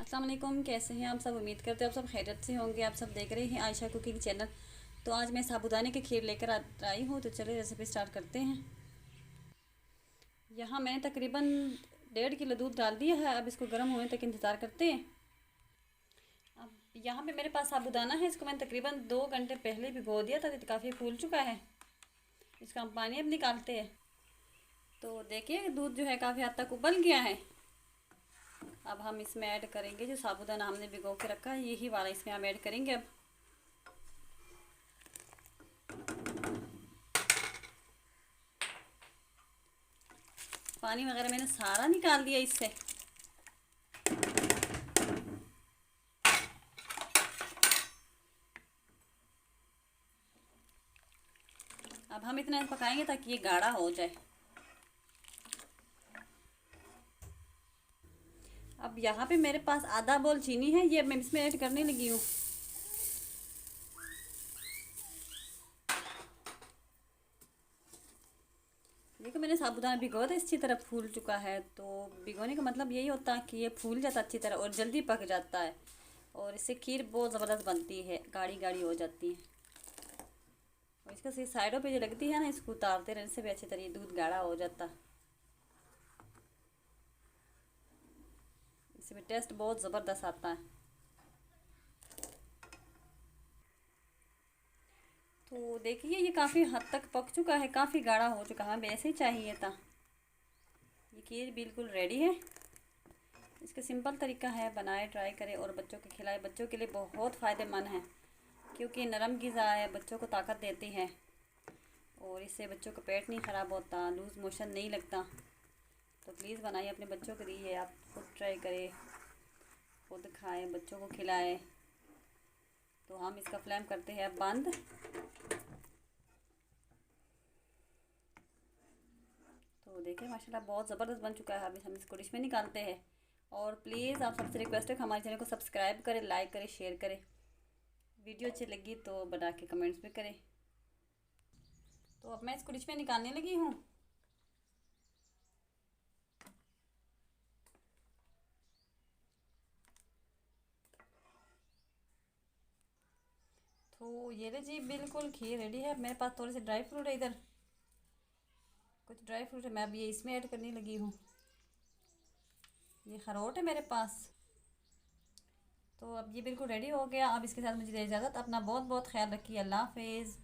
अस्सलाम वालेकुम, कैसे हैं आप सब। उम्मीद करते हैं आप सब खैरियत से होंगे। आप सब देख रहे हैं आयशा कुकिंग चैनल। तो आज मैं साबूदाने की खीर लेकर आई हूँ। तो चलिए रेसिपी स्टार्ट करते हैं। यहाँ मैंने तकरीबन 1.5 किलो दूध डाल दिया है। अब इसको गर्म होने तक इंतज़ार करते हैं। अब यहाँ पे मेरे पास साबूदाना है। इसको मैंने तकरीबन 2 घंटे पहले भिगो दिया था। तो काफ़ी फूल चुका है। इसका हम पानी अब निकालते हैं। तो देखिए दूध जो है काफ़ी हद तक उबल गया है। अब हम इसमें ऐड करेंगे जो साबूदाना हमने भिगो के रखा है, यही वाला इसमें हम ऐड करेंगे। अब पानी वगैरह मैंने सारा निकाल दिया इससे। अब हम इतना पकाएंगे ताकि ये गाढ़ा हो जाए। अब यहाँ पे मेरे पास आधा बोल चीनी है, ये मैं इसमें ऐड करने लगी हूँ। देखो मैंने साबूदाना भिगोया था, अच्छी तरह फूल चुका है। तो भिगोने का मतलब यही होता है कि ये फूल जाता अच्छी तरह और जल्दी पक जाता है। और इससे खीर बहुत ज़बरदस्त बनती है, गाढ़ी गाढ़ी हो जाती है। और इसका साइडों पे जो लगती है ना, इसको उतारते रहने से भी अच्छी तरह दूध गाढ़ा हो जाता। इसमें टेस्ट बहुत ज़बरदस्त आता है। तो देखिए ये काफ़ी हद तक पक चुका है, काफ़ी गाढ़ा हो चुका है, हमें ऐसे ही चाहिए था। ये खीर बिल्कुल रेडी है। इसका सिंपल तरीका है, बनाए ट्राई करें और बच्चों को खिलाएं। बच्चों के लिए बहुत फ़ायदेमंद है क्योंकि नरम ग़िज़ा है, बच्चों को ताकत देती है और इससे बच्चों का पेट नहीं ख़राब होता, लूज़ मोशन नहीं लगता। तो प्लीज़ बनाइए, अपने बच्चों के लिए आप खुद ट्राई करें, खुद खाएँ, बच्चों को खिलाएँ। तो हम इसका फ्लेम करते हैं बंद। तो देखिए माशाल्लाह बहुत ज़बरदस्त बन चुका है। अभी हम इसको डिश में निकालते हैं। और प्लीज़ आप सबसे रिक्वेस्ट है कि हमारे चैनल को सब्सक्राइब करें, लाइक करें, शेयर करें। वीडियो अच्छी लगी तो बना के कमेंट्स भी करें। तो अब मैं इसको डिश में निकालने लगी हूँ। तो ये ले जी, बिल्कुल खीर रेडी है। मेरे पास थोड़े से ड्राई फ्रूट है, इधर कुछ ड्राई फ्रूट है, मैं अब ये इसमें ऐड करने लगी हूँ। ये अखरोट है मेरे पास। तो अब ये बिल्कुल रेडी हो गया। अब इसके साथ मुझे दे इजाज़त। अपना बहुत बहुत ख्याल रखिए। अल्लाह हाफिज़।